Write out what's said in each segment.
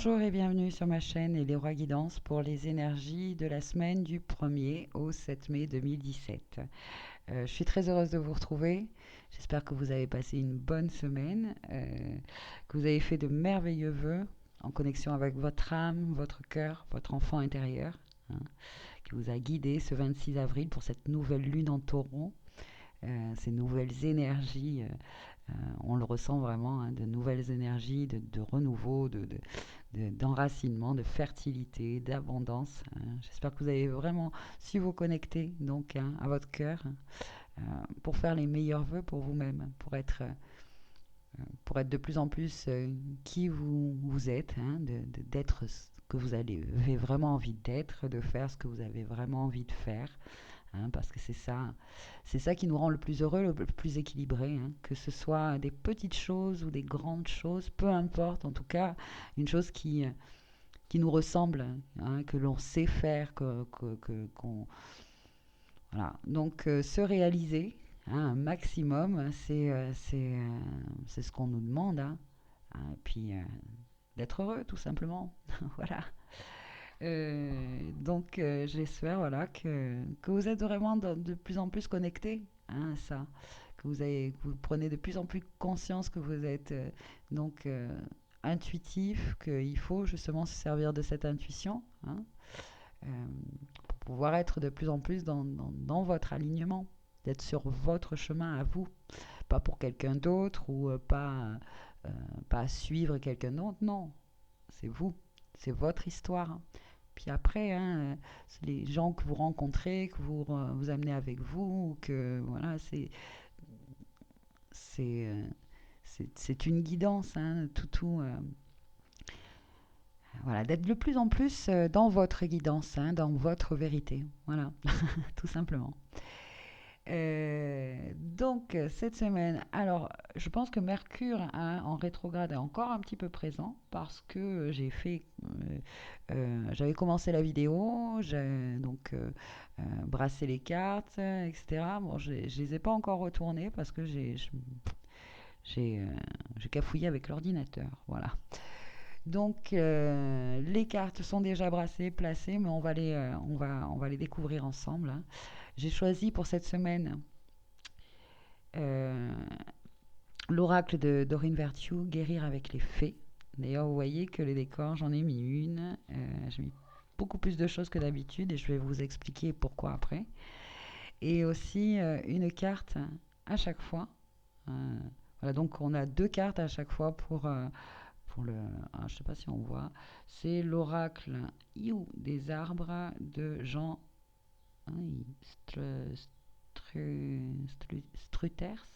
Bonjour et bienvenue sur ma chaîne et les Rois Guidance pour les énergies de la semaine du 1er au 7 mai 2017. Je suis très heureuse de vous retrouver. J'espère que vous avez passé une bonne semaine, que vous avez fait de merveilleux vœux en connexion avec votre âme, votre cœur, votre enfant intérieur, hein, qui vous a guidé ce 26 avril pour cette nouvelle lune en taureau, ces nouvelles énergies. On le ressent vraiment, hein, de nouvelles énergies, de renouveau, d'enracinement, de fertilité, d'abondance, hein. J'espère que vous avez vraiment su vous connecter donc, hein, à votre cœur, pour faire les meilleurs vœux pour vous-même, pour être de plus en plus qui vous êtes, hein, d'être ce que vous avez vraiment envie d'être, de faire ce que vous avez vraiment envie de faire, hein, parce que c'est ça qui nous rend le plus heureux, le plus équilibré, hein, que ce soit des petites choses ou des grandes choses, peu importe, en tout cas, une chose qui nous ressemble, hein, que l'on sait faire, voilà. Donc, se réaliser, hein, un maximum, c'est ce qu'on nous demande, hein. Et puis, d'être heureux, tout simplement. Voilà. Donc, j'espère, voilà, que vous êtes vraiment de plus en plus connectés, hein, à ça, que vous prenez de plus en plus conscience que vous êtes donc intuitif, qu'il faut justement se servir de cette intuition, hein, euh, pour pouvoir être de plus en plus dans votre alignement, d'être sur votre chemin à vous, pas pour quelqu'un d'autre ou pas suivre quelqu'un d'autre, non, c'est vous, c'est votre histoire. Puis après, hein, c'est les gens que vous rencontrez, que vous amenez avec vous, ou que voilà, c'est, euh, c'est une guidance, hein, voilà, d'être de plus en plus dans votre guidance, hein, dans votre vérité, voilà, tout simplement. Donc, cette semaine, alors, je pense que Mercure, hein, en rétrograde est encore un petit peu présent parce que j'avais commencé la vidéo, j'ai donc brassé les cartes, etc. Bon, je les ai pas encore retournées parce que j'ai, euh, j'ai cafouillé avec l'ordinateur, voilà. Donc, les cartes sont déjà brassées, placées, mais on va les découvrir ensemble, hein. J'ai choisi pour cette semaine euh, l'oracle de Dorine Vertue, Guérir avec les fées. D'ailleurs, vous voyez que les décors, j'en ai mis une. J'ai mis beaucoup plus de choses que d'habitude et je vais vous expliquer pourquoi après. Et aussi une carte à chaque fois. Euh, voilà, donc on a deux cartes à chaque fois pour le. Je ne sais pas si on voit. C'est l'oracle Iou des arbres de Jean, hein, Struters,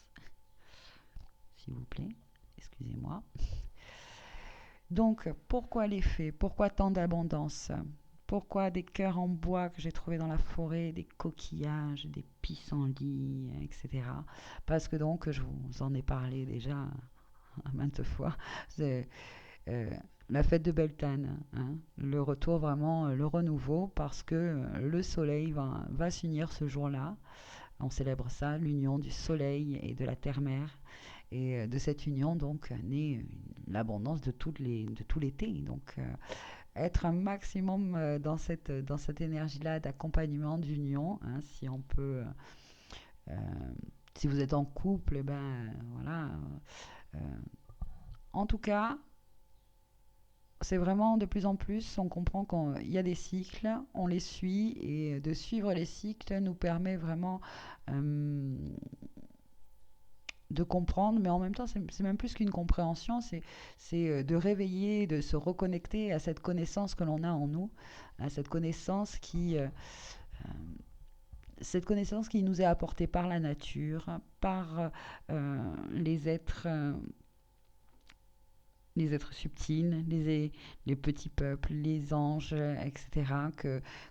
s'il vous plaît. Excusez-moi. Donc, pourquoi les fées? Pourquoi tant d'abondance? Pourquoi des cœurs en bois que j'ai trouvés dans la forêt, des coquillages, des pissenlits, etc. Parce que donc, je vous en ai parlé déjà à maintes fois, c'est euh, la fête de Beltane, hein, le retour vraiment, le renouveau, parce que le soleil va s'unir ce jour-là. On célèbre ça, l'union du soleil et de la terre-mère. Et de cette union, donc, naît l'abondance de tout l'été. Donc, être un maximum dans cette énergie-là d'accompagnement, d'union, hein, si on peut. Euh, si vous êtes en couple, eh ben voilà. Euh, en tout cas, c'est vraiment de plus en plus, on comprend qu'il y a des cycles, on les suit, et de suivre les cycles nous permet vraiment euh, de comprendre, mais en même temps, c'est même plus qu'une compréhension, c'est de réveiller, de se reconnecter à cette connaissance que l'on a en nous, à cette connaissance qui nous est apportée par la nature, par les les êtres subtils, les petits peuples, les anges, etc.,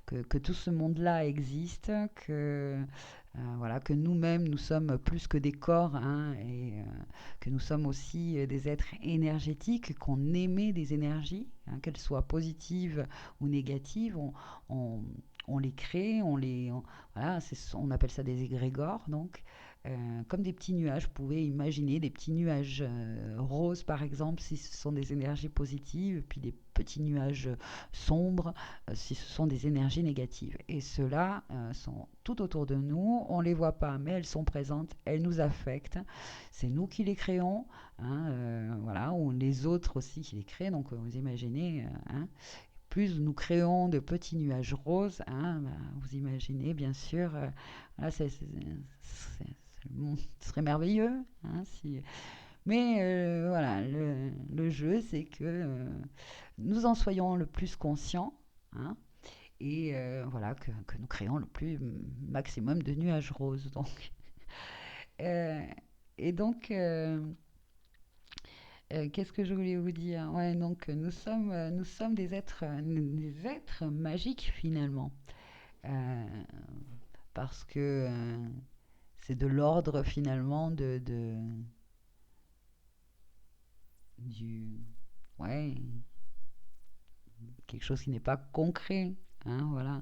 que tout ce monde-là existe, voilà, que nous-mêmes, nous sommes plus que des corps, hein, et que nous sommes aussi des êtres énergétiques, qu'on émet des énergies, hein, qu'elles soient positives ou négatives, on les crée, voilà, on appelle ça des égrégores, donc. comme des petits nuages. Vous pouvez imaginer des petits nuages roses, par exemple, si ce sont des énergies positives, puis des petits nuages sombres, si ce sont des énergies négatives. Et ceux-là sont tout autour de nous, on ne les voit pas, mais elles sont présentes, elles nous affectent. C'est nous qui les créons, hein, voilà, ou les autres aussi qui les créent. Donc vous imaginez, hein, plus nous créons de petits nuages roses, hein, bah, vous imaginez bien sûr, là, ce serait merveilleux, hein, si... Mais voilà, le jeu, c'est que nous en soyons le plus conscients, hein, et voilà, que nous créons le plus maximum de nuages roses. Donc, euh, et donc, qu'est-ce que je voulais vous dire? Ouais, donc nous sommes des êtres magiques finalement. Euh, Parce que c'est de l'ordre finalement du, ouais, quelque chose qui n'est pas concret, hein, voilà.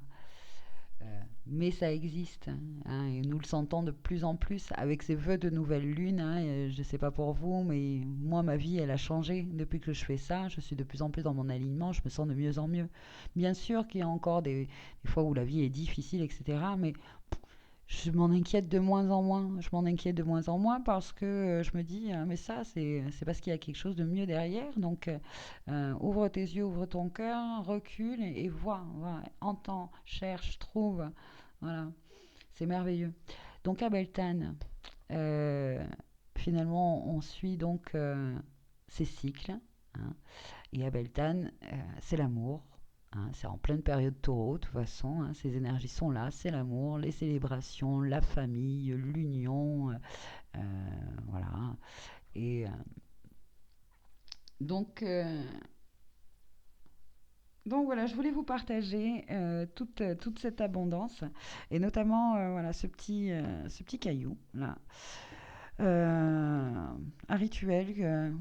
Mais ça existe, hein, et nous le sentons de plus en plus avec ces vœux de nouvelle lune, hein, je ne sais pas pour vous, mais moi ma vie elle a changé depuis que je fais ça. Je suis de plus en plus dans mon alignement, je me sens de mieux en mieux. Bien sûr qu'il y a encore des fois où la vie est difficile, etc. Mais je m'en inquiète de moins en moins. Je m'en inquiète de moins en moins parce que je me dis, mais ça, c'est parce qu'il y a quelque chose de mieux derrière. Donc, ouvre tes yeux, ouvre ton cœur, recule et vois, vois, entends, cherche, trouve. Voilà, c'est merveilleux. Donc, à Beltane, euh, finalement, on suit donc ces cycles, hein. Et à Beltane, c'est l'amour, hein, c'est en pleine période taureau, de toute façon, hein, ces énergies sont là, c'est l'amour, les célébrations, la famille, l'union, voilà. Et donc, euh, donc voilà, je voulais vous partager toute cette abondance et notamment voilà, ce petit caillou là. Un rituel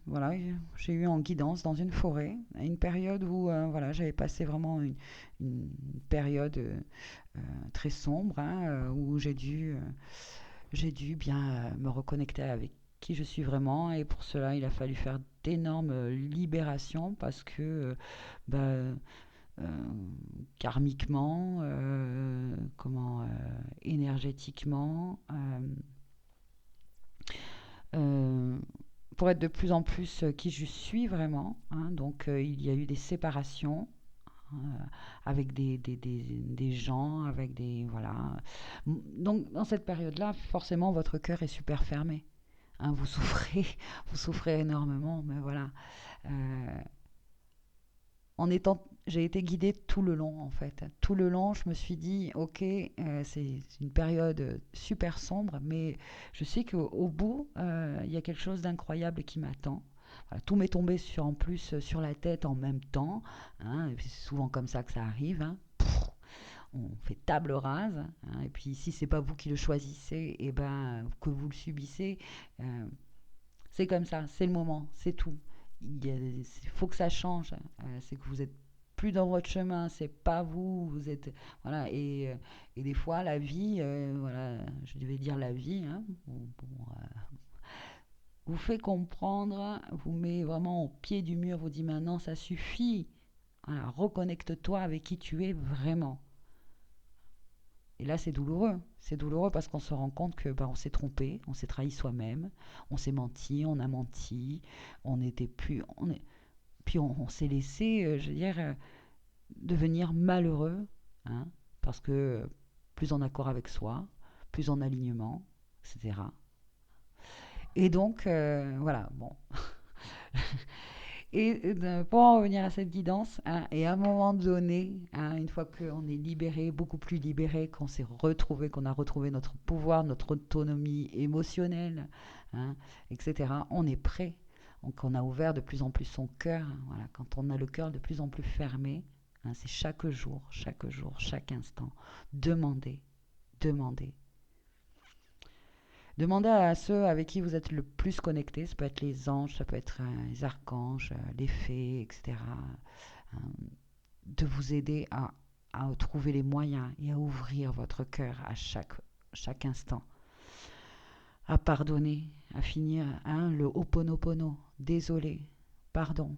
voilà, j'ai eu en guidance dans une forêt, à une période où voilà, j'avais passé vraiment une période très sombre, hein, où j'ai dû bien me reconnecter avec qui je suis vraiment, et pour cela il a fallu faire d'énormes libérations parce que bah, karmiquement, énergétiquement, euh, pour être de plus en plus qui je suis vraiment, hein. Donc il y a eu des séparations euh, avec des gens, avec des... Voilà. Donc dans cette période-là, forcément, votre cœur est super fermé, hein. Vous souffrez, vous souffrez énormément, mais voilà. Euh, j'ai été guidée tout le long en fait. Tout le long, je me suis dit, ok, c'est une période super sombre, mais je sais qu'au bout, il y a quelque chose d'incroyable qui m'attend. Voilà, tout m'est tombé en plus sur la tête en même temps, hein, et puis c'est souvent comme ça que ça arrive, hein. On fait table rase, hein, et puis si c'est pas vous qui le choisissez, et ben que vous le subissez, euh, c'est comme ça, c'est le moment, c'est tout. Il faut que ça change. C'est que vous êtes plus dans votre chemin, c'est pas vous, vous êtes voilà, et des fois la vie, voilà, je devais dire la vie, hein, vous fait comprendre, vous met vraiment au pied du mur, vous dit maintenant ça suffit, voilà, reconnecte-toi avec qui tu es vraiment. Et là, c'est douloureux parce qu'on se rend compte que on s'est trompé, on s'est trahi soi-même, on s'est menti, on a menti, on n'était plus, puis on s'est laissé, je veux dire, devenir malheureux, hein, parce que plus en accord avec soi, plus en alignement, etc. Et donc, voilà, bon. Et pour en revenir à cette guidance, hein, et à un moment donné, hein, une fois qu'on est libéré, beaucoup plus libéré, qu'on s'est retrouvé, qu'on a retrouvé notre pouvoir, notre autonomie émotionnelle, hein, etc., on est prêt. Donc on a ouvert de plus en plus son cœur, hein, voilà. Quand on a le cœur de plus en plus fermé, hein, c'est chaque jour, chaque instant, demander, demander, demandez à ceux avec qui vous êtes le plus connecté, ça peut être les anges, ça peut être les archanges, les fées, etc., euh, de vous aider à trouver les moyens et à ouvrir votre cœur à chaque instant. à pardonner, à finir, hein, le Ho'oponopono, désolé, pardon,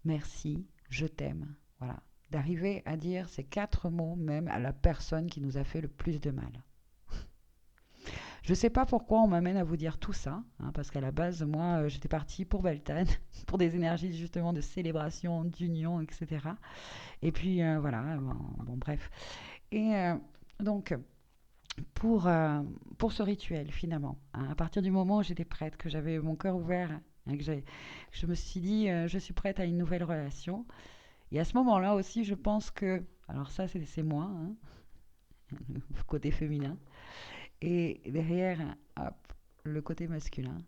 merci, je t'aime. Voilà. D'arriver à dire ces 4 mots même à la personne qui nous a fait le plus de mal. Je ne sais pas pourquoi on m'amène à vous dire tout ça, hein, parce qu'à la base, moi, j'étais partie pour Beltane, pour des énergies justement de célébration, d'union, etc. Et puis voilà, bon, bref. Et donc, pour ce rituel, finalement, hein, à partir du moment où j'étais prête, que j'avais mon cœur ouvert, hein, je me suis dit, je suis prête à une nouvelle relation. Et à ce moment-là aussi, je pense que, alors ça, c'est moi, hein, le côté féminin, et derrière, hop, le côté masculin.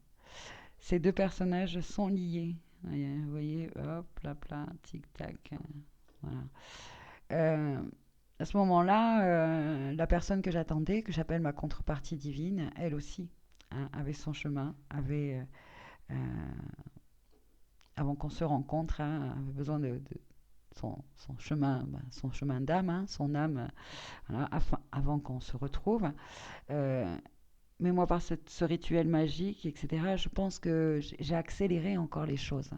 Ces deux personnages sont liés. Vous voyez, hop, là, là, tic-tac. Voilà. Euh, à ce moment-là, la personne que j'attendais, que j'appelle ma contrepartie divine, elle aussi, hein, avait son chemin, euh, avant qu'on se rencontre, hein, avait besoin de son chemin d'âme, hein, son âme, voilà, avant qu'on se retrouve. Euh, mais moi, par ce rituel magique, etc., je pense que j'ai accéléré encore les choses.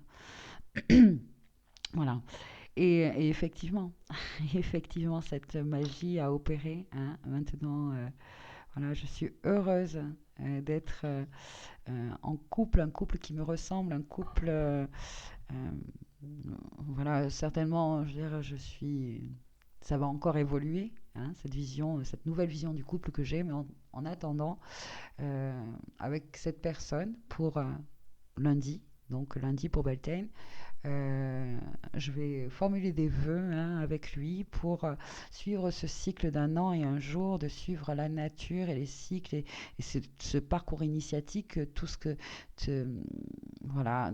Voilà. Et effectivement, effectivement, cette magie a opéré, hein. Maintenant, voilà, je suis heureuse d'être en couple, un couple qui me ressemble, un couple, euh, voilà, certainement, je veux dire, ça va encore évoluer, hein, cette vision, cette nouvelle vision du couple que j'ai, mais en attendant, avec cette personne pour lundi, donc lundi pour Beltane. Je vais formuler des vœux, hein, avec lui pour suivre ce cycle d'un an et un jour, de suivre la nature et les cycles et ce parcours initiatique, tout ce que voilà,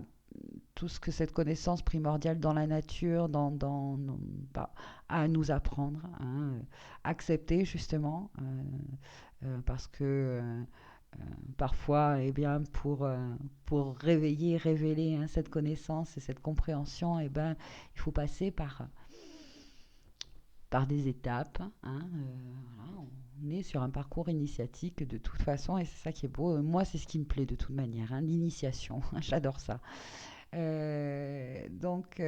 tout ce que cette connaissance primordiale dans la nature, bah, à nous apprendre, hein, accepter justement, parce que parfois, eh bien, pour réveiller, révéler, hein, cette connaissance et cette compréhension, eh ben, il faut passer par des étapes, hein, voilà, on est sur un parcours initiatique de toute façon et c'est ça qui est beau. Moi, c'est ce qui me plaît de toute manière, hein, l'initiation. J'adore ça. Donc,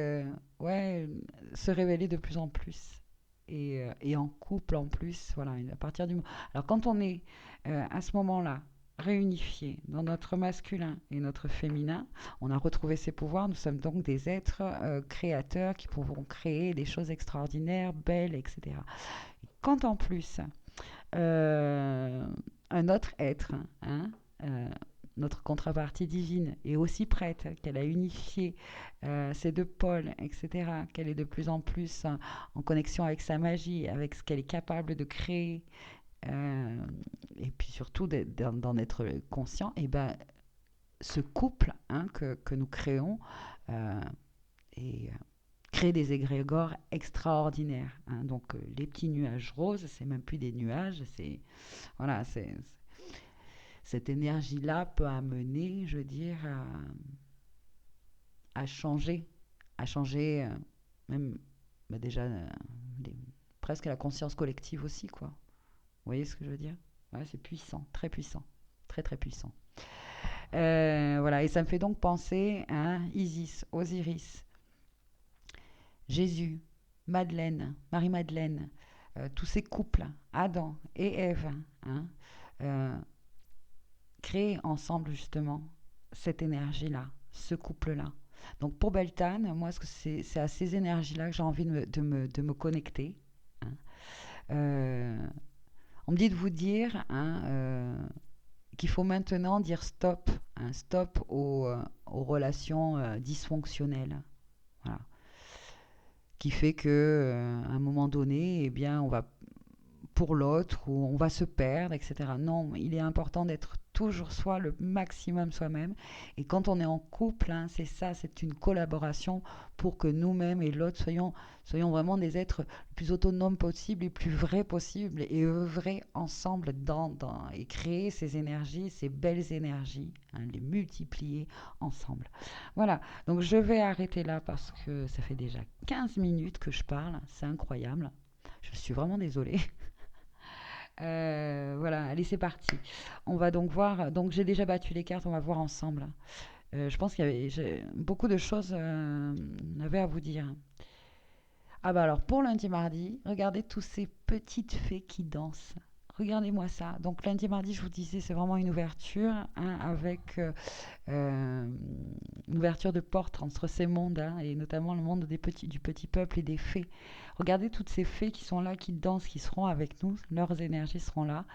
ouais, se révéler de plus en plus. Et en couple en plus, voilà, à partir du... Alors quand on est à ce moment-là réunifié dans notre masculin et notre féminin, on a retrouvé ses pouvoirs, nous sommes donc des êtres créateurs qui pourront créer des choses extraordinaires, belles, etc. Quand en plus euh, un autre être, hein, euh, notre contrepartie divine, est aussi prête, qu'elle a unifié ces deux pôles, etc., qu'elle est de plus en plus en connexion avec sa magie, avec ce qu'elle est capable de créer, euh, et puis surtout d'en être conscient, et ben ce couple, hein, que nous créons euh, et crée des égrégores extraordinaires, hein. Donc les petits nuages roses, c'est même plus des nuages, c'est voilà, cette énergie-là peut amener, je veux dire, à changer, à changer même bah, déjà les- presque la conscience collective aussi, quoi. Vous voyez ce que je veux dire? Ouais, c'est puissant, très puissant, très très puissant. Voilà, et ça me fait donc penser à Isis, Osiris, Jésus, Madeleine, Marie-Madeleine, tous ces couples, Adam et Ève, hein, euh, créer ensemble justement cette énergie-là, ce couple-là. Donc pour Beltane, moi c'est à ces énergies-là que j'ai envie de me connecter, hein. Euh, on me dit de vous dire, hein, qu'il faut maintenant dire stop, hein, stop aux relations dysfonctionnelles. Voilà. Qui fait que à un moment donné, eh bien, on va pour l'autre ou on va se perdre, etc. Non, il est important d'être toujours soi, le maximum soi-même. Et quand on est en couple, hein, c'est ça, c'est une collaboration pour que nous-mêmes et l'autre soyons vraiment des êtres les plus autonomes possibles, les plus vrais possibles et œuvrer ensemble et créer ces énergies, ces belles énergies, hein, les multiplier ensemble. Voilà, donc je vais arrêter là parce que ça fait déjà 15 minutes que je parle, c'est incroyable. Je suis vraiment désolée. Voilà, allez, c'est parti. On va donc voir. Donc, j'ai déjà battu les cartes, on va voir ensemble. Je pense qu'il y avait j'ai beaucoup de choses avait à vous dire. Ah bah alors pour lundi mardi, regardez tous ces petites fées qui dansent. Regardez-moi ça. Donc lundi mardi, je vous disais, c'est vraiment une ouverture hein, avec euh, une ouverture de porte entre ces mondes hein, et notamment le monde du petit peuple et des fées. Regardez toutes ces fées qui sont là, qui dansent, qui seront avec nous. Leurs énergies seront là.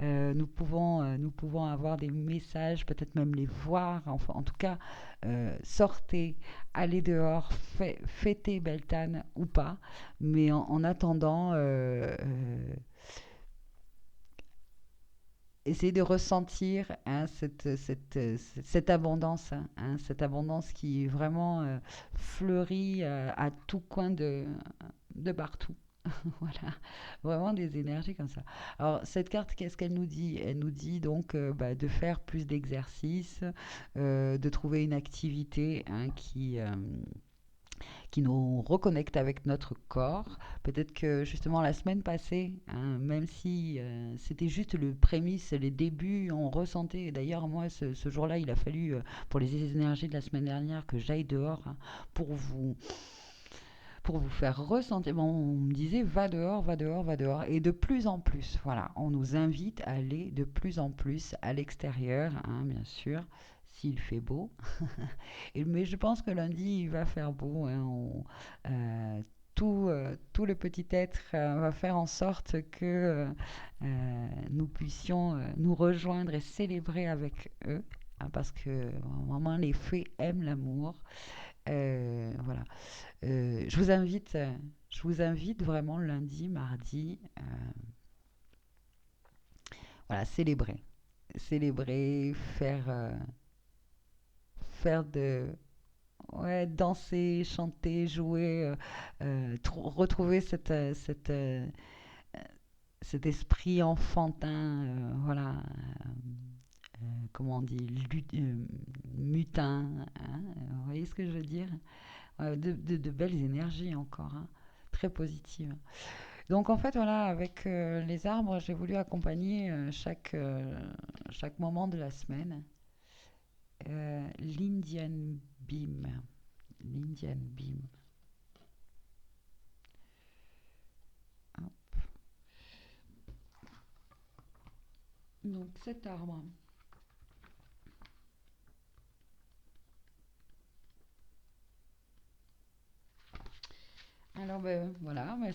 Nous pouvons avoir des messages, peut-être même les voir. Enfin, en tout cas, sortez, allez dehors, fêtez Beltane ou pas. Mais en attendant, essayez de ressentir hein, cette abondance, hein, cette abondance qui vraiment fleurit à tout coin de partout. Voilà, vraiment des énergies comme ça. Alors, cette carte, qu'est-ce qu'elle nous dit? Elle nous dit donc bah, de faire plus d'exercices, de trouver une activité hein, qui nous reconnecte avec notre corps. Peut-être que justement la semaine passée, hein, même si c'était juste le prémisse, les débuts, on ressentait, d'ailleurs moi ce jour-là, il a fallu, pour les énergies de la semaine dernière, que j'aille dehors hein, pour vous pour vous faire ressentir. Bon, on me disait va dehors, va dehors, va dehors. Et de plus en plus, voilà, on nous invite à aller de plus en plus à l'extérieur, hein, bien sûr, s'il fait beau. Mais je pense que lundi, il va faire beau. Hein, tout le petit être va faire en sorte que nous puissions nous rejoindre et célébrer avec eux. Hein, parce que vraiment, les fées aiment l'amour. Voilà. Je vous invite vraiment lundi, mardi, voilà, célébrer, faire de, ouais, danser, chanter, jouer, retrouver cet esprit enfantin, voilà, comment on dit, mutin, hein, vous voyez ce que je veux dire? De belles énergies encore, hein, très positives. Donc en fait, voilà, avec les arbres, j'ai voulu accompagner chaque moment de la semaine. L'Indian Beam. L'Indian Beam. Hop. Donc cet arbre. Alors ben, voilà, ben,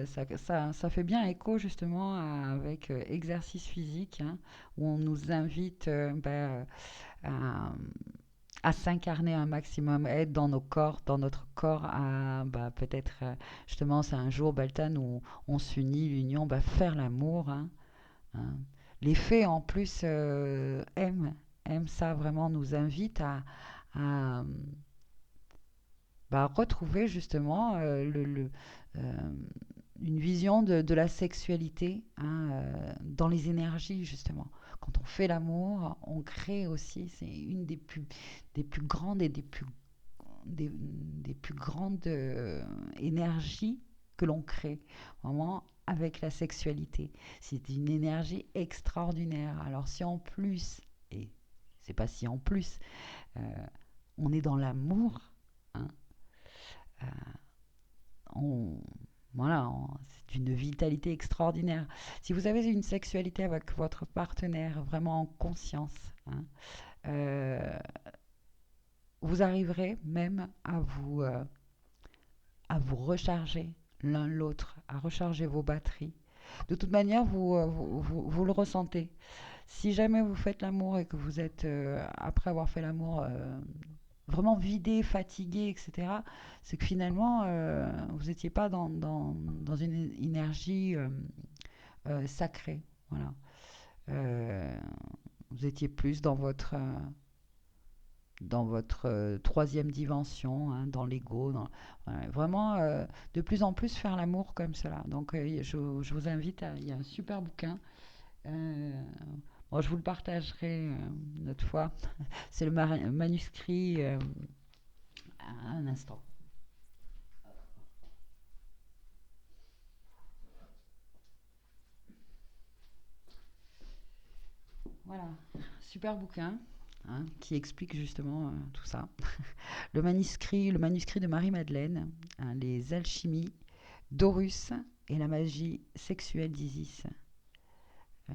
ça fait bien écho justement avec exercice physique, hein, où on nous invite à, à s'incarner un maximum, à être dans nos corps, dans notre corps, à bah, peut-être justement c'est un jour Beltane où on s'unit, l'union, bah, faire l'amour. Hein, hein. Les fées en plus aiment ça vraiment, nous invitent à, bah, retrouver justement euh, une vision de la sexualité hein, dans les énergies justement. Quand on fait l'amour, on crée aussi, c'est une des plus grandes et des plus grandes énergies que l'on crée, vraiment avec la sexualité. C'est une énergie extraordinaire. Alors si en plus, et c'est pas si en plus, euh, on est dans l'amour, hein, on, voilà, c'est d'une vitalité extraordinaire. Si vous avez une sexualité avec votre partenaire vraiment en conscience, hein, euh, vous arriverez même à vous recharger l'un l'autre, à recharger vos batteries. De toute manière, vous le ressentez. Si jamais vous faites l'amour et que vous êtes, après avoir fait l'amour, vraiment vidé, fatigué, etc., c'est que finalement, vous n'étiez pas dans une énergie sacrée. Voilà. Euh, vous étiez plus dans votre troisième dimension, hein, dans l'ego. Ouais, vraiment, de plus en plus faire l'amour comme cela. Donc, je vous invite il y a un super bouquin. Euh, bon, je vous le partagerai une autre fois. C'est le manuscrit. Un instant. super bouquin, hein, qui explique justement tout ça. Le manuscrit de Marie-Madeleine, hein, les alchimies d'Horus et la magie sexuelle d'Isis. Euh,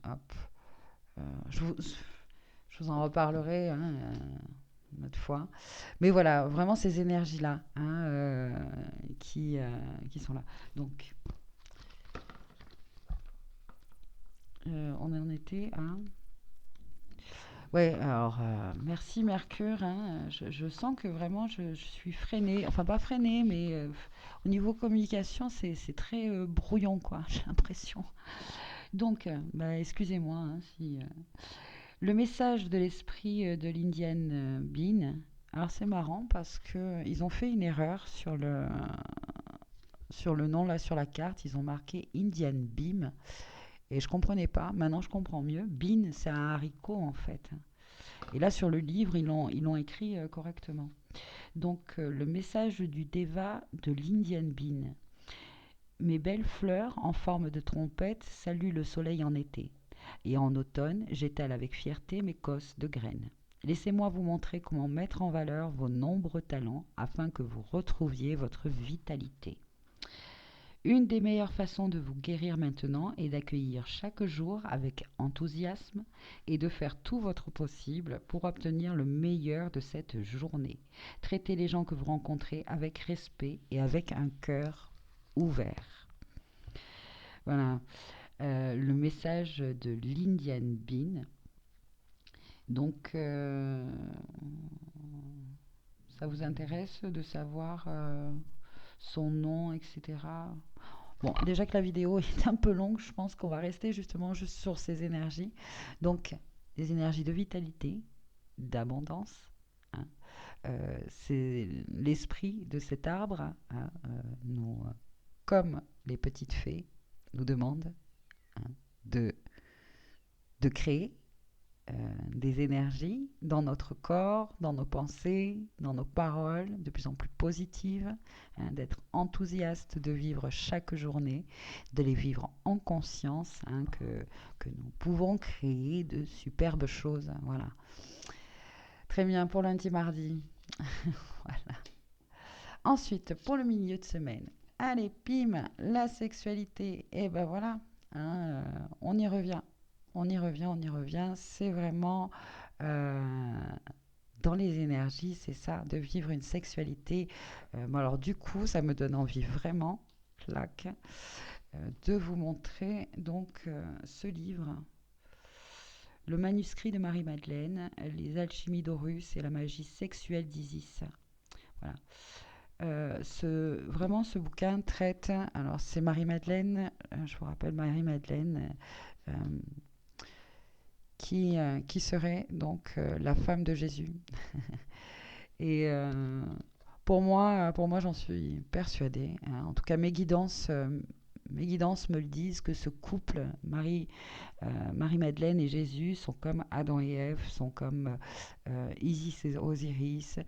hop, euh, je, vous, je vous en reparlerai, hein, une autre fois. Mais voilà, vraiment ces énergies-là, hein, qui sont là. Donc, on en était à... Ouais, alors, merci Mercure, hein, je sens que vraiment je suis freinée, enfin pas freinée, mais au niveau communication, c'est très brouillon, quoi, j'ai l'impression. Donc, bah, excusez-moi, hein, si... Le message de l'esprit de l'Indian Bean, alors c'est marrant parce que ils ont fait une erreur sur le nom, là, sur la carte, ils ont marqué Indian Beam, et je comprenais pas, maintenant je comprends mieux, Bean, c'est un haricot, en fait. Et là, sur le livre, ils l'ont écrit correctement. Donc, le message du Deva de l'Indian Bean. Mes belles fleurs, en forme de trompette, saluent le soleil en été. Et en automne, j'étale avec fierté mes cosses de graines. Laissez-moi vous montrer comment mettre en valeur vos nombreux talents afin que vous retrouviez votre vitalité. Une des meilleures façons de vous guérir maintenant est d'accueillir chaque jour avec enthousiasme et de faire tout votre possible pour obtenir le meilleur de cette journée. Traitez les gens que vous rencontrez avec respect et avec un cœur ouvert. Voilà, le message de l'Indian Bean. Donc, ça vous intéresse de savoir son nom, etc. Bon, déjà que la vidéo est un peu longue, je pense qu'on va rester justement juste sur ces énergies. Donc, des énergies de vitalité, d'abondance, hein. C'est l'esprit de cet arbre, hein, comme les petites fées, nous demande, hein, de, de créer des énergies dans notre corps, dans nos pensées, dans nos paroles, de plus en plus positives, hein, d'être enthousiaste de vivre chaque journée, de les vivre en conscience, hein, que nous pouvons créer de superbes choses. Voilà. Très bien pour lundi, mardi. Voilà. Ensuite, pour le milieu de semaine, allez, pim, la sexualité. Et ben voilà, hein, on y revient. On y revient, on y revient. C'est vraiment euh, dans les énergies, c'est ça, de vivre une sexualité. Alors du coup, ça me donne envie vraiment, clac, de vous montrer donc ce livre, le manuscrit de Marie-Madeleine, les alchimies d'Horus et la magie sexuelle d'Isis. Voilà. Vraiment, ce bouquin traite. Alors, c'est Marie-Madeleine, je vous rappelle Marie-Madeleine, euh, qui serait donc la femme de Jésus. Et pour moi, j'en suis persuadée, hein. En tout cas, mes guidances me le disent que ce couple, Marie-Madeleine et Jésus, sont comme Adam et Ève, sont comme Isis et Osiris.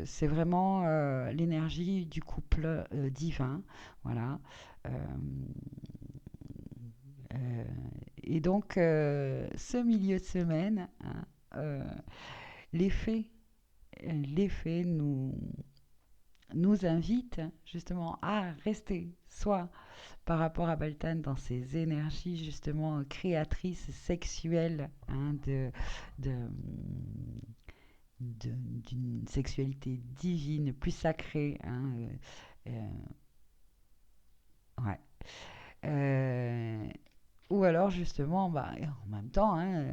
C'est vraiment l'énergie du couple divin. Voilà. Euh, euh, et donc, ce milieu de semaine, hein, les faits, les faits nous invitent justement à rester soit par rapport à Baltan dans ses énergies justement créatrices, sexuelles, hein, de, d'une sexualité divine, plus sacrée, hein, ouais. Euh, ou alors justement, bah, en même temps, hein,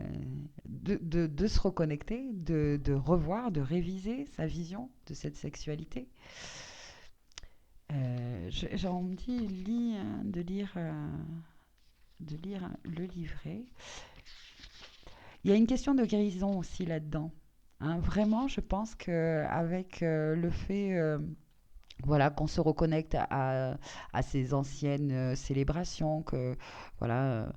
de se reconnecter, de revoir, de réviser sa vision de cette sexualité. On me dit de lire le livret. Il y a une question de guérison aussi là-dedans, hein. Vraiment, je pense qu'avec le fait voilà, qu'on se reconnecte à ces anciennes célébrations, que voilà,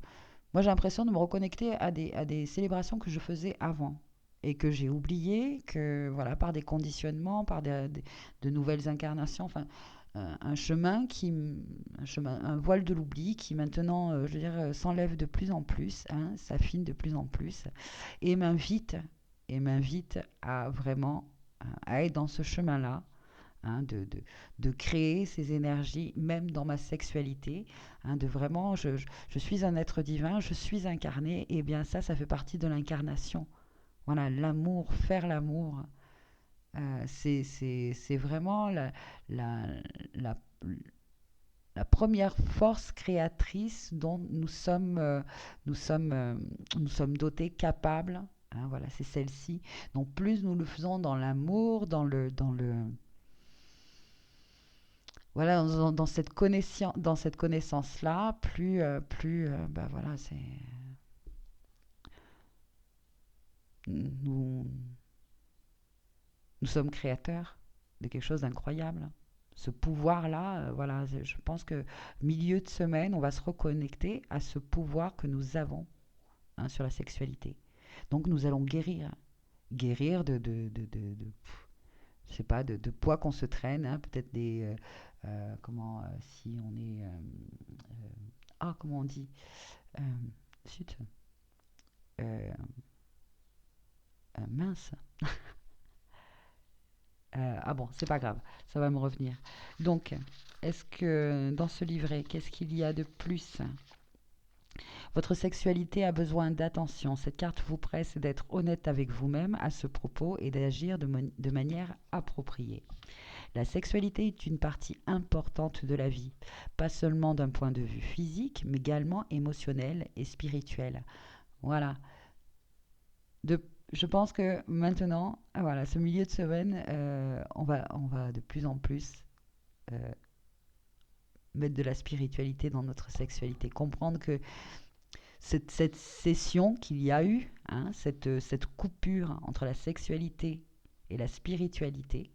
moi j'ai l'impression de me reconnecter à des célébrations que je faisais avant. et que j'ai oublié, que voilà, par des conditionnements, par de nouvelles incarnations, enfin, un chemin un voile de l'oubli qui maintenant, je veux dire, s'enlève de plus en plus, hein, s'affine de plus en plus, et m'invite à vraiment à être dans ce chemin-là, hein, de créer ces énergies, même dans ma sexualité, hein, de vraiment, je suis un être divin, je suis incarné, et bien ça fait partie de l'incarnation. Voilà, l'amour, faire l'amour, c'est vraiment la, la, la première force créatrice dont nous sommes, euh, nous sommes dotés, capables. Hein, voilà, c'est celle-ci. Donc plus nous le faisons dans l'amour, voilà, dans cette connaissance-là, bah voilà, nous, nous sommes créateurs de quelque chose d'incroyable. Ce pouvoir-là, voilà, je pense que milieu de semaine, on va se reconnecter à ce pouvoir que nous avons, hein, sur la sexualité. Donc nous allons guérir je sais pas, de poids qu'on se traîne, hein, peut-être si on est, comment on dit, euh, zut, euh, mince. Ah bon, c'est pas grave, ça va me revenir. Donc, est-ce que dans ce livret, qu'est-ce qu'il y a de plus? Votre sexualité a besoin d'attention. Cette carte vous presse d'être honnête avec vous-même à ce propos et d'agir de manière appropriée. La sexualité est une partie importante de la vie, pas seulement d'un point de vue physique, mais également émotionnel et spirituel. Voilà. Je pense que maintenant, voilà, ce milieu de semaine, on va de plus en plus euh, mettre de la spiritualité dans notre sexualité, comprendre que cette session qu'il y a eu, hein, cette coupure entre la sexualité et la spiritualité,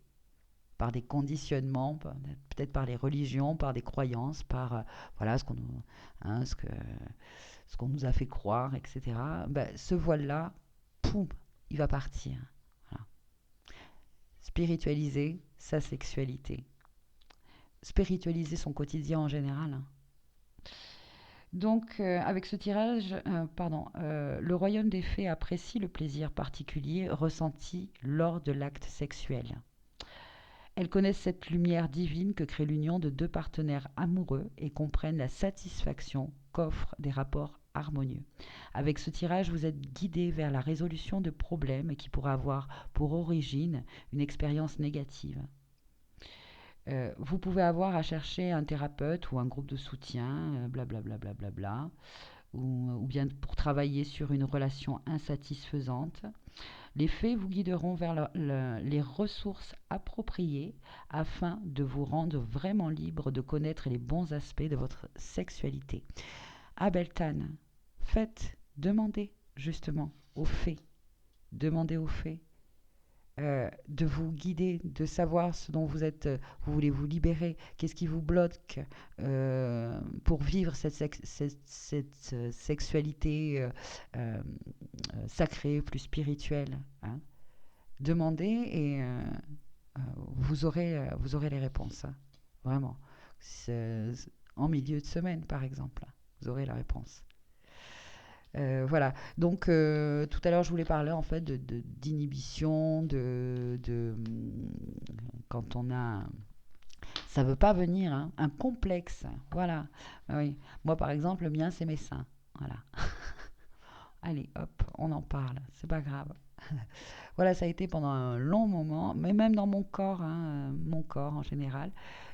par des conditionnements, peut-être par les religions, par des croyances, par voilà hein, ce qu'on nous a fait croire, etc. Ben, ce voile-là, poum, il va partir. Voilà. Spiritualiser sa sexualité, spiritualiser son quotidien en général, hein. Donc, avec ce tirage, le royaume des fées apprécie le plaisir particulier ressenti lors de l'acte sexuel. Elles connaissent cette lumière divine que crée l'union de deux partenaires amoureux et comprennent la satisfaction qu'offrent des rapports harmonieux. Avec ce tirage, vous êtes guidé vers la résolution de problèmes qui pourraient avoir pour origine une expérience négative. Vous pouvez avoir à chercher un thérapeute ou un groupe de soutien, blablabla, bla, ou bien pour travailler sur une relation insatisfaisante. Les fées vous guideront vers les ressources appropriées afin de vous rendre vraiment libre de connaître les bons aspects de votre sexualité. Ah Beltane, demandez justement aux fées, demandez aux fées de vous guider, de savoir ce dont vous voulez vous libérer, qu'est-ce qui vous bloque pour vivre cette sexualité sacrée, plus spirituelle, hein. Demandez et vous aurez les réponses, hein. Vraiment. C'est- En milieu de semaine, par exemple, vous aurez la réponse. Voilà. Donc, tout à l'heure, je voulais parler en fait d'inhibition, quand on a, ça veut pas venir, hein, un complexe. Voilà. Oui. Moi, par exemple, le mien, c'est mes seins. Voilà. Allez, hop, on en parle. C'est pas grave. Voilà, ça a été pendant un long moment, mais même dans mon corps, hein, mon corps en général.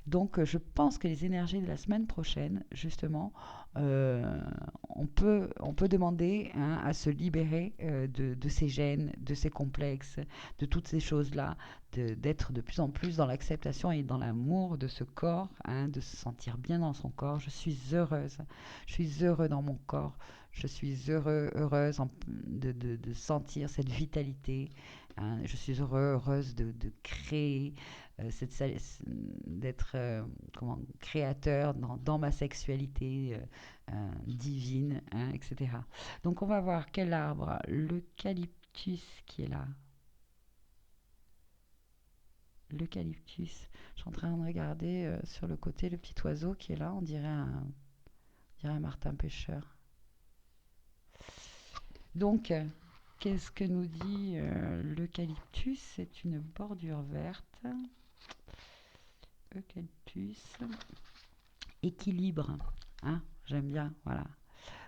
Donc, je pense que les énergies de la semaine prochaine, justement, euh, on peut demander, hein, à se libérer de ces gènes, de ces complexes, de toutes ces choses-là, d'être de plus en plus dans l'acceptation et dans l'amour de ce corps, hein, de se sentir bien dans son corps. Je suis heureuse, je suis heureux dans mon corps. Je suis heureuse de sentir cette vitalité, hein. Je suis heureuse de créer, d'être créateur dans ma sexualité divine, hein, etc. Donc on va voir quel arbre, qui est là. L'eucalyptus. Je suis en train de regarder sur le côté le petit oiseau qui est là. On dirait un martin pêcheur. Donc, qu'est-ce que nous dit l'eucalyptus? C'est une bordure verte. Eucalyptus. Équilibre. Hein, j'aime bien. Voilà.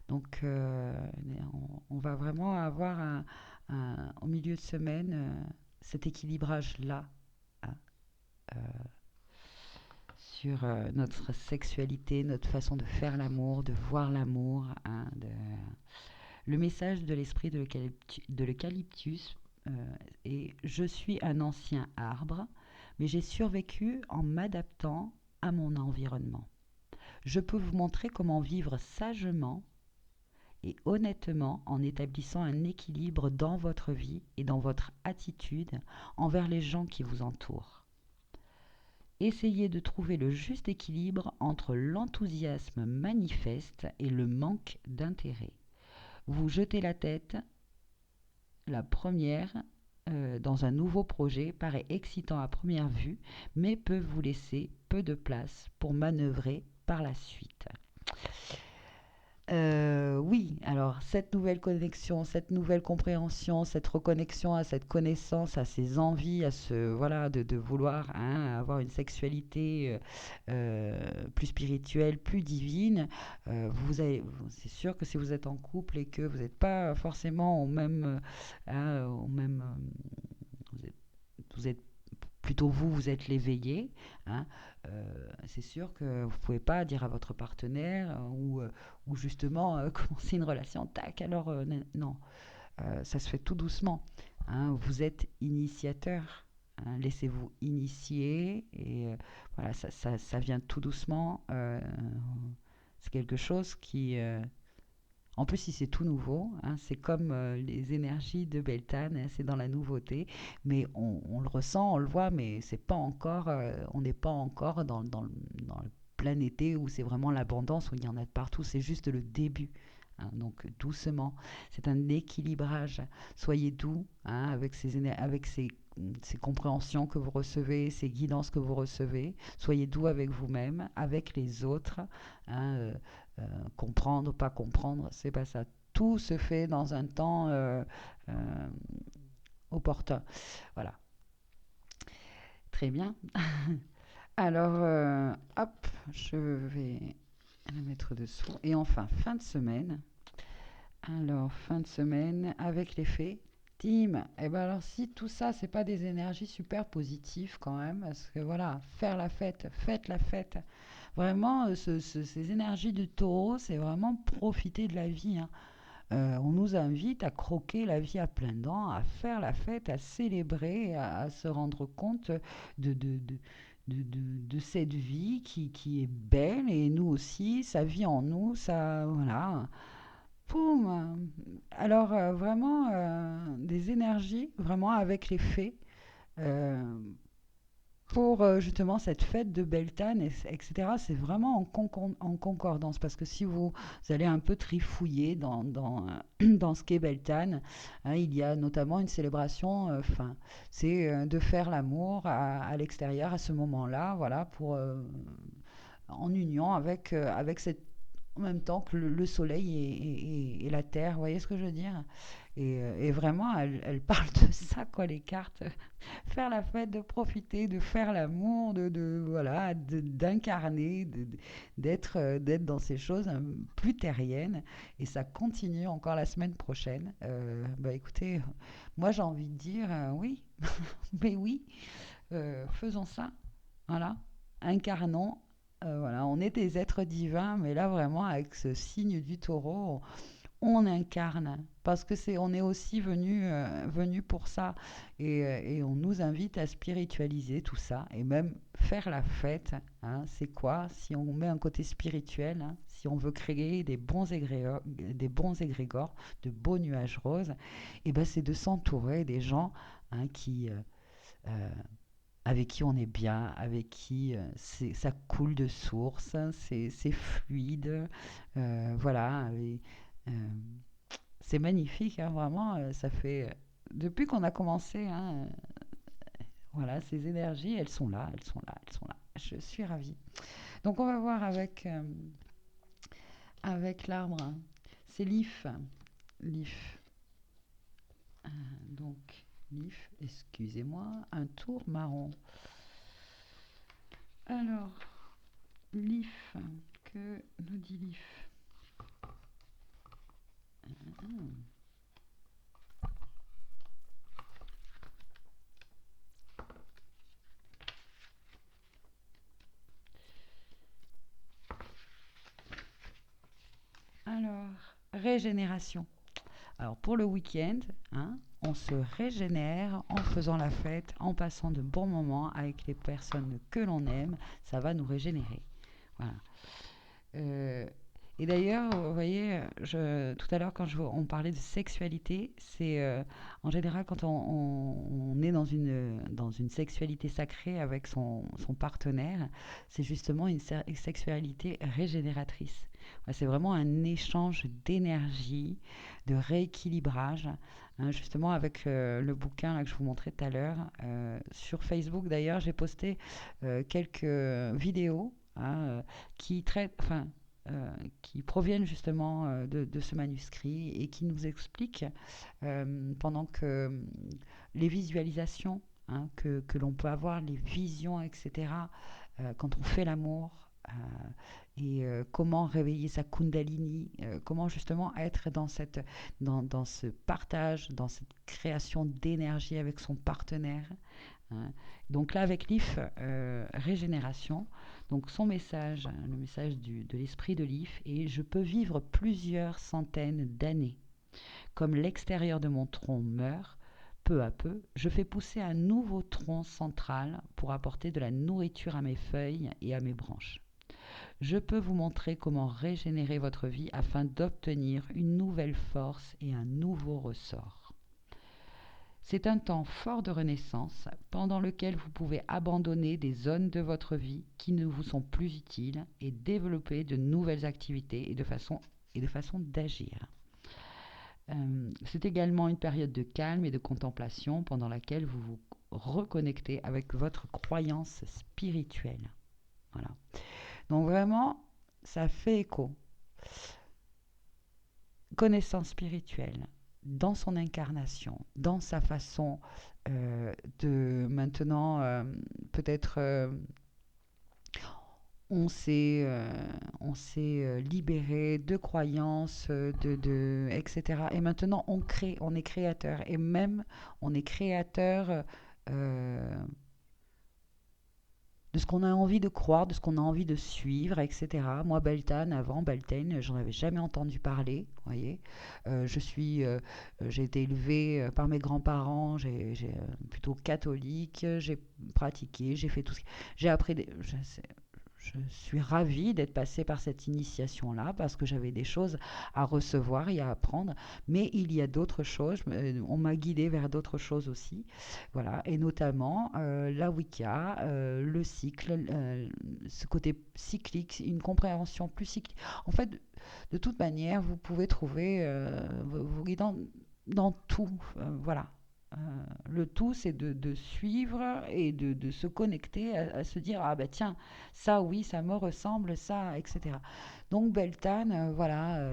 Donc, on va vraiment avoir au milieu de semaine cet équilibrage-là, hein, euh, sur notre sexualité, notre façon de faire l'amour, de voir l'amour, hein, le message de l'esprit de l'eucalyptus est: je suis un ancien arbre, mais j'ai survécu en m'adaptant à mon environnement. Je peux vous montrer comment vivre sagement et honnêtement en établissant un équilibre dans votre vie et dans votre attitude envers les gens qui vous entourent. Essayez de trouver le juste équilibre entre l'enthousiasme manifeste et le manque d'intérêt. Vous jetez la tête, la première, dans un nouveau projet paraît excitant à première vue, mais peut vous laisser peu de place pour manœuvrer par la suite. Oui, alors cette nouvelle connexion, cette nouvelle compréhension, cette reconnexion à cette connaissance, à ses envies, à ce voilà de vouloir, hein, avoir une sexualité plus spirituelle, plus divine. C'est sûr que si vous êtes en couple et que vous n'êtes pas forcément au même, vous êtes, vous êtes plutôt vous êtes l'éveillé, hein, c'est sûr que vous ne pouvez pas dire à votre partenaire ou justement commencer une relation, tac, alors non, ça se fait tout doucement, hein, vous êtes initiateur, hein, laissez-vous initier et voilà, ça vient tout doucement, c'est quelque chose qui, en plus, si c'est tout nouveau, hein, c'est comme les énergies de Beltane, hein, c'est dans la nouveauté, mais on le ressent, on le voit, mais c'est pas encore, on n'est pas encore dans le plein été où c'est vraiment l'abondance, où il y en a de partout, c'est juste le début. Hein, donc doucement, c'est un équilibrage. Soyez doux, hein, ces compréhensions que vous recevez, ces guidances que vous recevez. Soyez doux avec vous-même, avec les autres. Hein, comprendre, pas comprendre, c'est pas ça. Tout se fait dans un temps euh, opportun. Voilà, très bien. Alors, hop, je vais la mettre dessous. Et enfin, fin de semaine. Alors, fin de semaine avec les fées. Team, et ben alors si tout ça, c'est pas des énergies super positives quand même, parce que voilà, faire la fête, faites la fête. Vraiment, ces énergies du taureau, c'est vraiment profiter de la vie, hein. On nous invite à croquer la vie à pleines dents, à faire la fête, à célébrer, à se rendre compte de, de, de, de cette vie qui est belle et nous aussi, ça vit en nous, ça, voilà. Poum. Alors vraiment des énergies, vraiment avec les fées, euh, pour justement cette fête de Beltane, etc. C'est vraiment en concordance parce que si vous allez un peu trifouiller dans ce qu'est Beltane, hein, il y a notamment une célébration, enfin, c'est de faire l'amour à l'extérieur à ce moment-là, voilà, en union avec cette en même temps que le soleil et la terre, vous voyez ce que je veux dire? Et vraiment, elle parle de ça, quoi, les cartes. Faire la fête, de profiter, de faire l'amour, voilà, d'incarner, d'être dans ces choses plus terriennes. Et ça continue encore la semaine prochaine. Bah écoutez, moi j'ai envie de dire oui, mais oui, faisons ça. Voilà, incarnons. Voilà, on est des êtres divins, mais là vraiment avec ce signe du taureau, on incarne parce que on est aussi venu pour ça et on nous invite à spiritualiser tout ça et même faire la fête, hein, c'est quoi si on met un côté spirituel, hein, si on veut créer des bons égrégores, de beaux nuages roses, et ben c'est de s'entourer des gens, hein, euh, avec qui on est bien, avec qui ça coule de source, hein, c'est fluide, voilà. Et, euh, c'est magnifique, hein, vraiment, ça fait. depuis qu'on a commencé, hein, voilà, ces énergies, elles sont là, elles sont là, elles sont là. Je suis ravie. Donc on va voir avec l'arbre. C'est l'if. L'if. Donc l'if, excusez-moi, un tour marron. Alors, l'if, que nous dit l'if? Alors, régénération. Alors pour le week-end, hein, on se régénère en faisant la fête, en passant de bons moments avec les personnes que l'on aime. Ça va nous régénérer. Voilà. Euh, et d'ailleurs, vous voyez, tout à l'heure, quand on parlait de sexualité, c'est en général quand on est dans une sexualité sacrée avec son partenaire, c'est justement une sexualité régénératrice. Ouais, c'est vraiment un échange d'énergie, de rééquilibrage, hein, justement avec le bouquin là, que je vous montrais tout à l'heure. Sur Facebook, d'ailleurs, j'ai posté quelques vidéos, hein, qui traitent, enfin, qui proviennent justement de ce manuscrit et qui nous expliquent pendant que les visualisations, hein, que l'on peut avoir, les visions, etc., quand on fait l'amour, et comment réveiller sa kundalini, comment justement être dans ce partage, dans cette création d'énergie avec son partenaire, hein. Donc là, avec l'IF, régénération, donc son message, hein, le message de l'esprit de l'IF, et je peux vivre plusieurs centaines d'années. Comme l'extérieur de mon tronc meurt, peu à peu, je fais pousser un nouveau tronc central pour apporter de la nourriture à mes feuilles et à mes branches. Je peux vous montrer comment régénérer votre vie afin d'obtenir une nouvelle force et un nouveau ressort. C'est un temps fort de renaissance pendant lequel vous pouvez abandonner des zones de votre vie qui ne vous sont plus utiles et développer de nouvelles activités et de façon d'agir. C'est également une période de calme et de contemplation pendant laquelle vous vous reconnectez avec votre croyance spirituelle. Voilà. Donc vraiment, ça fait écho. Connaissance spirituelle, dans son incarnation, dans sa façon de maintenant, peut-être on s'est libéré de croyances, etc. Et maintenant on crée, on est créateur. Et même on est créateur de ce qu'on a envie de croire, de ce qu'on a envie de suivre, etc. Moi, Beltane, j'en avais jamais entendu parler, vous voyez. J'ai été élevée par mes grands-parents, plutôt catholique, j'ai pratiqué, j'ai fait tout ce que... J'ai appris, je suis ravie d'être passée par cette initiation-là parce que j'avais des choses à recevoir et à apprendre. Mais il y a d'autres choses. On m'a guidée vers d'autres choses aussi. Voilà. Et notamment la Wicca, le cycle, ce côté cyclique, une compréhension plus cyclique. En fait, de toute manière, vous pouvez trouver vos guidants dans tout. Voilà. Le tout, c'est de suivre et de se connecter à se dire, ah ben tiens, ça oui, ça me ressemble, ça, etc. Donc Beltane, voilà,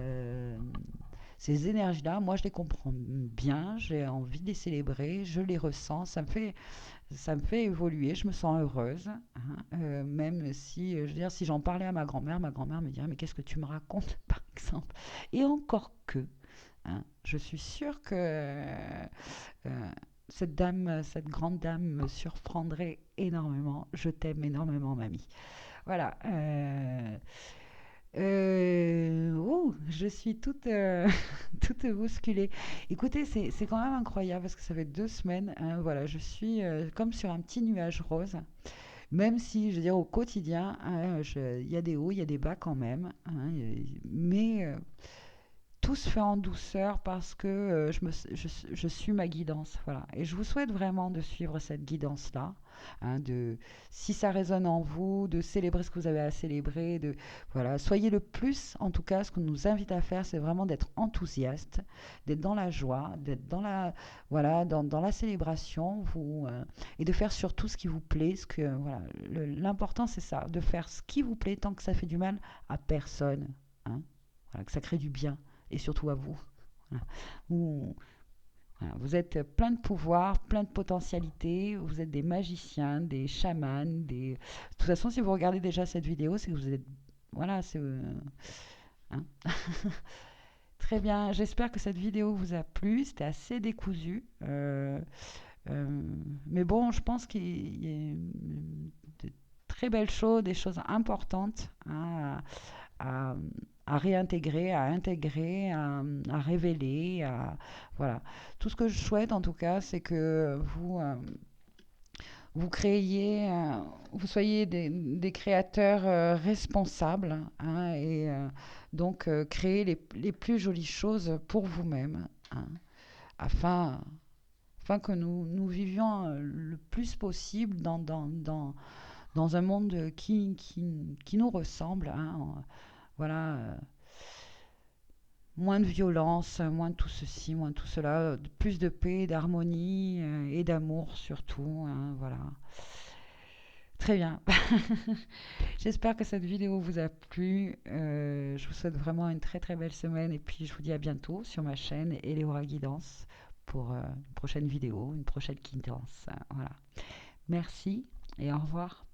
ces énergies-là, moi je les comprends bien, j'ai envie de les célébrer, je les ressens, ça me fait évoluer, je me sens heureuse, hein, même si, je veux dire, si j'en parlais à ma grand-mère me dirait, mais qu'est-ce que tu me racontes, par exemple. Et encore que, hein, je suis sûre que cette grande dame me surprendrait énormément. Je t'aime énormément, mamie. Voilà. Je suis toute, toute bousculée. Écoutez, c'est quand même incroyable parce que ça fait 2 semaines, hein, voilà, je suis comme sur un petit nuage rose. Même si, je veux dire, au quotidien, hein, il y a des hauts, il y a des bas quand même, hein, mais tout se fait en douceur parce que je suis ma guidance. Voilà. Et je vous souhaite vraiment de suivre cette guidance-là. hein, si ça résonne en vous, de célébrer ce que vous avez à célébrer, voilà, soyez le plus, en tout cas, ce qu'on nous invite à faire, c'est vraiment d'être enthousiaste, d'être dans la joie, d'être voilà, dans la célébration, et de faire surtout ce qui vous plaît, voilà, l'important c'est ça, de faire ce qui vous plaît tant que ça fait du mal à personne, hein, voilà, que ça crée du bien, et surtout à vous. Voilà. Voilà, vous êtes plein de pouvoir, plein de potentialités, vous êtes des magiciens, des chamans, des... De toute façon, si vous regardez déjà cette vidéo, c'est que vous êtes... Voilà, c'est... hein. Très bien, j'espère que cette vidéo vous a plu, c'était assez décousu. Mais bon, je pense qu'il y a de très belles choses, des choses importantes, hein, à, à réintégrer, à intégrer, à révéler. Voilà. Tout ce que je souhaite, en tout cas, c'est que vous créiez, vous soyez des créateurs responsables, hein, et donc créer les plus jolies choses pour vous-même, hein, afin, afin que nous vivions le plus possible dans un monde qui nous ressemble, hein, voilà, moins de violence, moins de tout ceci, moins de tout cela, plus de paix, d'harmonie et d'amour surtout, hein, voilà. Très bien. J'espère que cette vidéo vous a plu. Je vous souhaite vraiment une très très belle semaine et puis je vous dis à bientôt sur ma chaîne Eleora Guidance pour une prochaine vidéo, une prochaine guidance. Voilà. Merci et au revoir.